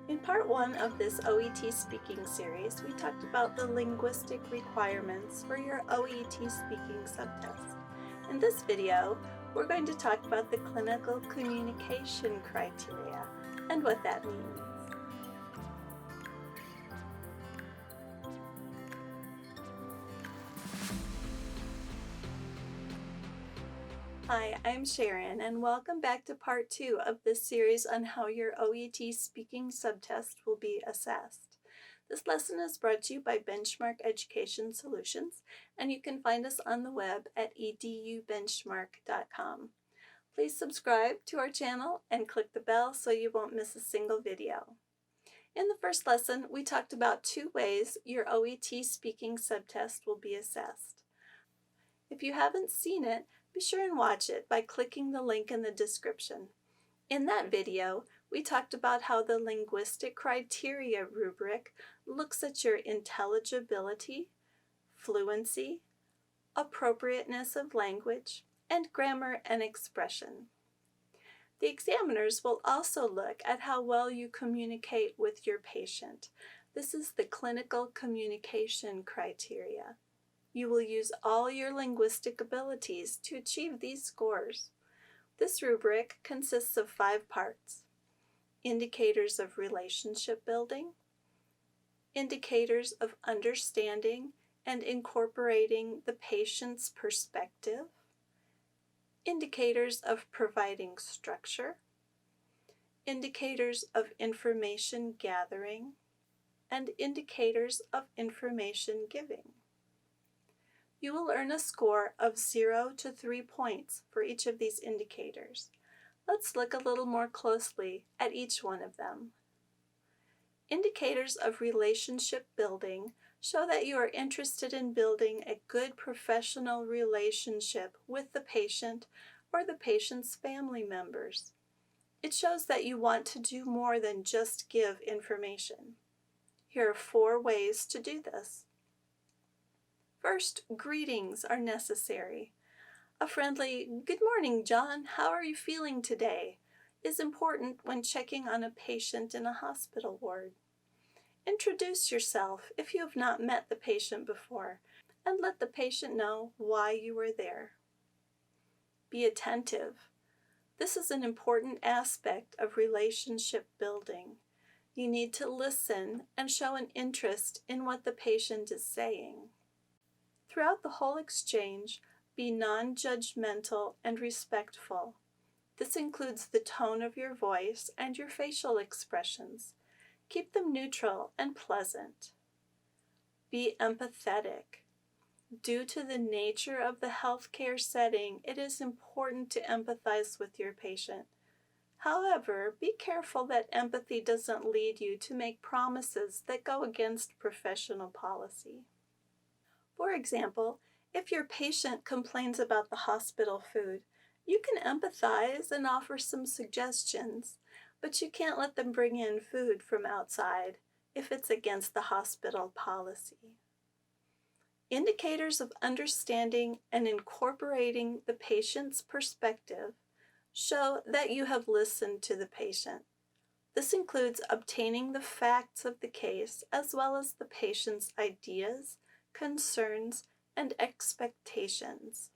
In part one of this OET speaking series, we talked about the linguistic requirements for your OET speaking subtest. In this video, we're going to talk about the clinical communication criteria and what that means. Hi, I'm Sharon, and welcome back to part two of this series on how your OET speaking subtest will be assessed. This lesson is brought to you by Benchmark Education Solutions, and you can find us on the web at edubenchmark.com. Please subscribe to our channel and click the bell so you won't miss a single video. In the first lesson, we talked about two ways your OET speaking subtest will be assessed. If you haven't seen it, be sure and watch it by clicking the link in the description. In that video, we talked about how the linguistic criteria rubric looks at your intelligibility, fluency, appropriateness of language, and grammar and expression. The examiners will also look at how well you communicate with your patient. This is the clinical communication criteria. You will use all your linguistic abilities to achieve these scores. This rubric consists of 5 parts: indicators of relationship building, indicators of understanding and incorporating the patient's perspective, indicators of providing structure, indicators of information gathering, and indicators of information giving. You will earn a score of 0 to 3 points for each of these indicators. Let's look a little more closely at each one of them. Indicators of relationship building show that you are interested in building a good professional relationship with the patient or the patient's family members. It shows that you want to do more than just give information. Here are 4 ways to do this. First, greetings are necessary. A friendly, "Good morning, John, how are you feeling today?" is important when checking on a patient in a hospital ward. Introduce yourself if you have not met the patient before, and let the patient know why you were there. Be attentive. This is an important aspect of relationship building. You need to listen and show an interest in what the patient is saying. Throughout the whole exchange, be non-judgmental and respectful. This includes the tone of your voice and your facial expressions. Keep them neutral and pleasant. Be empathetic. Due to the nature of the healthcare setting, it is important to empathize with your patient. However, be careful that empathy doesn't lead you to make promises that go against professional policy. For example, if your patient complains about the hospital food, you can empathize and offer some suggestions, but you can't let them bring in food from outside if it's against the hospital policy. Indicators of understanding and incorporating the patient's perspective show that you have listened to the patient. This includes obtaining the facts of the case as well as the patient's ideas, concerns, and expectations.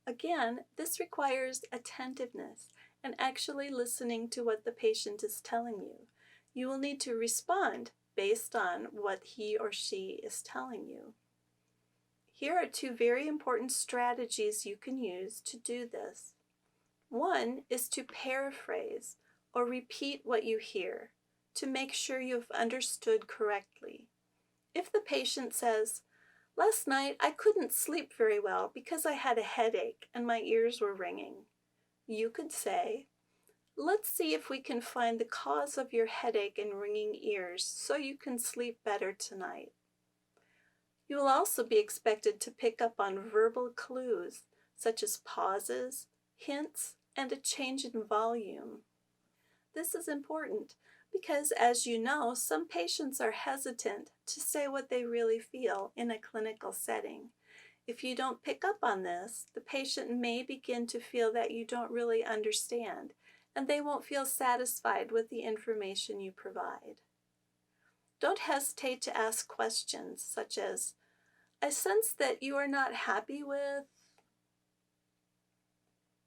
Again, this requires attentiveness and actually listening to what the patient is telling you. You will need to respond based on what he or she is telling you. Here are 2 very important strategies you can use to do this. One is to paraphrase or repeat what you hear to make sure you've understood correctly. If the patient says, "Last night I couldn't sleep very well because I had a headache and my ears were ringing," you could say, "Let's see if we can find the cause of your headache and ringing ears so you can sleep better tonight." You will also be expected to pick up on verbal clues such as pauses, hints, and a change in volume. This is important because, as you know, some patients are hesitant to say what they really feel in a clinical setting. If you don't pick up on this, the patient may begin to feel that you don't really understand, and they won't feel satisfied with the information you provide. Don't hesitate to ask questions such as, "I sense that you are not happy with."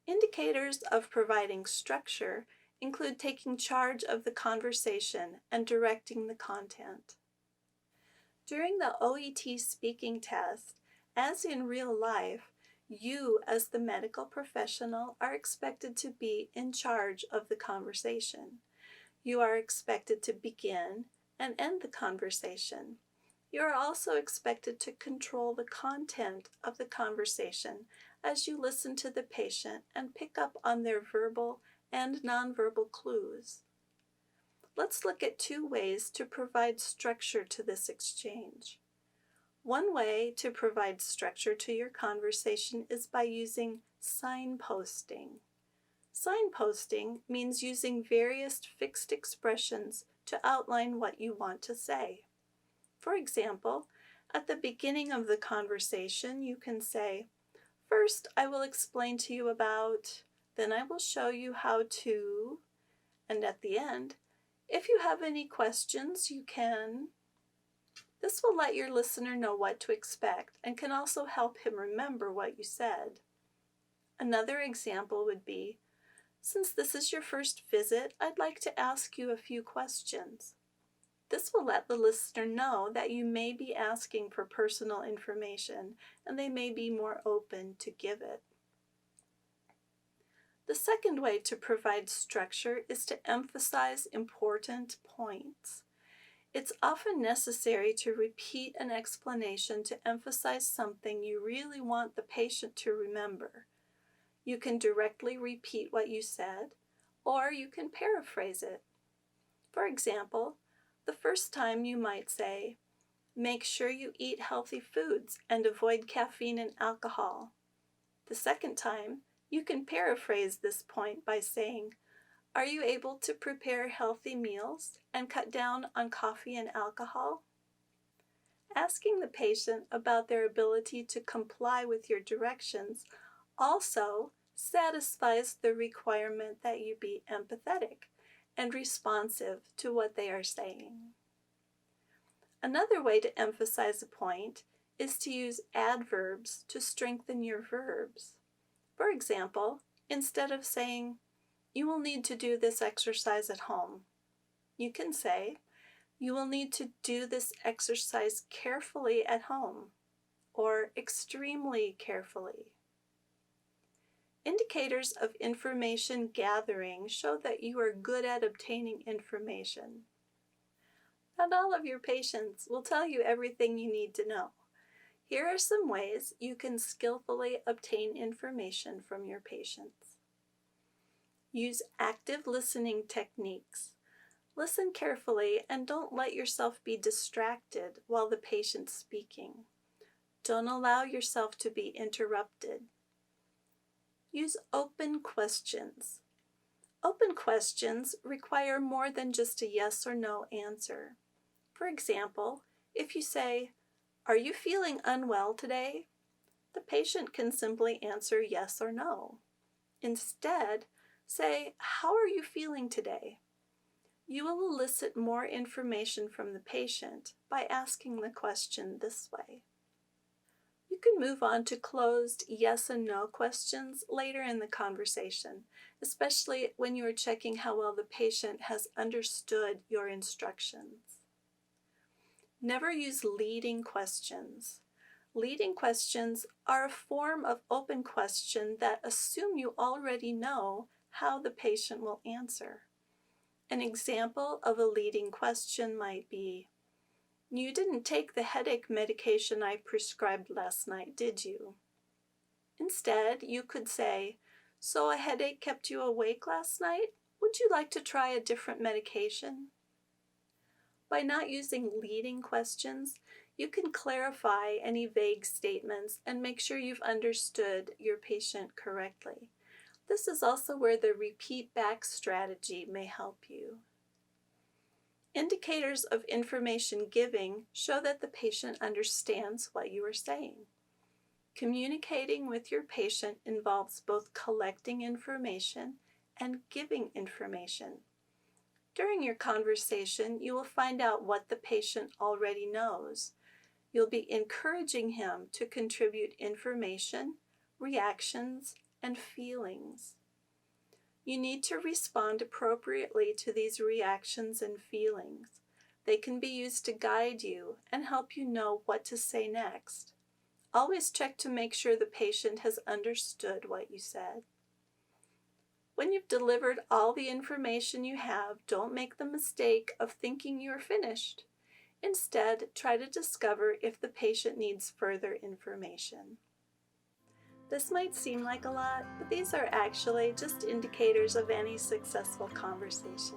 Indicators of providing structure include taking charge of the conversation and directing the content. During the OET speaking test, as in real life, you as the medical professional are expected to be in charge of the conversation. You are expected to begin and end the conversation. You are also expected to control the content of the conversation as you listen to the patient and pick up on their verbal and nonverbal clues. Let's look at 2 ways to provide structure to this exchange. One way to provide structure to your conversation is by using signposting. Signposting means using various fixed expressions to outline what you want to say. For example, at the beginning of the conversation, you can say, "First, I will explain to you about, then I will show you how to," and at the end, "If you have any questions, you can." This will let your listener know what to expect and can also help him remember what you said. Another example would be, "Since this is your first visit, I'd like to ask you a few questions." This will let the listener know that you may be asking for personal information and they may be more open to give it. The second way to provide structure is to emphasize important points. It's often necessary to repeat an explanation to emphasize something you really want the patient to remember. You can directly repeat what you said, or you can paraphrase it. For example, the first time you might say, "Make sure you eat healthy foods and avoid caffeine and alcohol." The second time, you can paraphrase this point by saying, "Are you able to prepare healthy meals and cut down on coffee and alcohol?" Asking the patient about their ability to comply with your directions also satisfies the requirement that you be empathetic and responsive to what they are saying. Another way to emphasize a point is to use adverbs to strengthen your verbs. For example, instead of saying, "You will need to do this exercise at home," you can say, "You will need to do this exercise carefully at home," or extremely carefully. Indicators of information gathering show that you are good at obtaining information. Not all of your patients will tell you everything you need to know. Here are some ways you can skillfully obtain information from your patients. Use active listening techniques. Listen carefully and don't let yourself be distracted while the patient's speaking. Don't allow yourself to be interrupted. Use open questions. Open questions require more than just a yes or no answer. For example, if you say, "Are you feeling unwell today?" the patient can simply answer yes or no. Instead, say, "How are you feeling today?" You will elicit more information from the patient by asking the question this way. You can move on to closed yes and no questions later in the conversation, especially when you are checking how well the patient has understood your instructions. Never use leading questions. Leading questions are a form of open question that assume you already know how the patient will answer. An example of a leading question might be, "You didn't take the headache medication I prescribed last night, did you?" Instead, you could say, "So a headache kept you awake last night? Would you like to try a different medication?" By not using leading questions, you can clarify any vague statements and make sure you've understood your patient correctly. This is also where the repeat back strategy may help you. Indicators of information giving show that the patient understands what you are saying. Communicating with your patient involves both collecting information and giving information. During your conversation, you will find out what the patient already knows. You'll be encouraging him to contribute information, reactions, and feelings. You need to respond appropriately to these reactions and feelings. They can be used to guide you and help you know what to say next. Always check to make sure the patient has understood what you said. When you've delivered all the information you have, don't make the mistake of thinking you're finished. Instead, try to discover if the patient needs further information. This might seem like a lot, but these are actually just indicators of any successful conversation.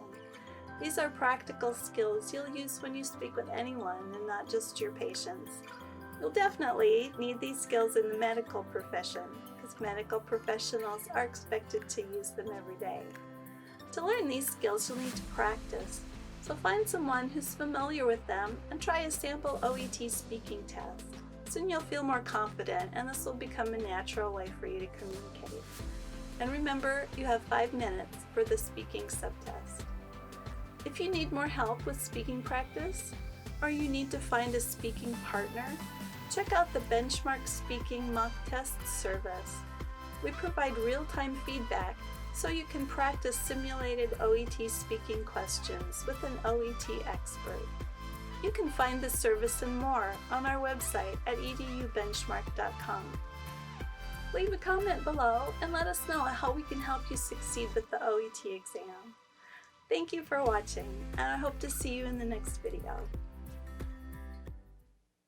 These are practical skills you'll use when you speak with anyone and not just your patients. You'll definitely need these skills in the medical profession, because medical professionals are expected to use them every day. To learn these skills, you'll need to practice. So find someone who's familiar with them and try a sample OET speaking test. Soon you'll feel more confident, and this will become a natural way for you to communicate. And remember, you have 5 minutes for the speaking subtest. If you need more help with speaking practice, or you need to find a speaking partner, check out the Benchmark Speaking Mock Test service. We provide real-time feedback so you can practice simulated OET speaking questions with an OET expert. You can find this service and more on our website at edubenchmark.com. Leave a comment below and let us know how we can help you succeed with the OET exam. Thank you for watching, and I hope to see you in the next video.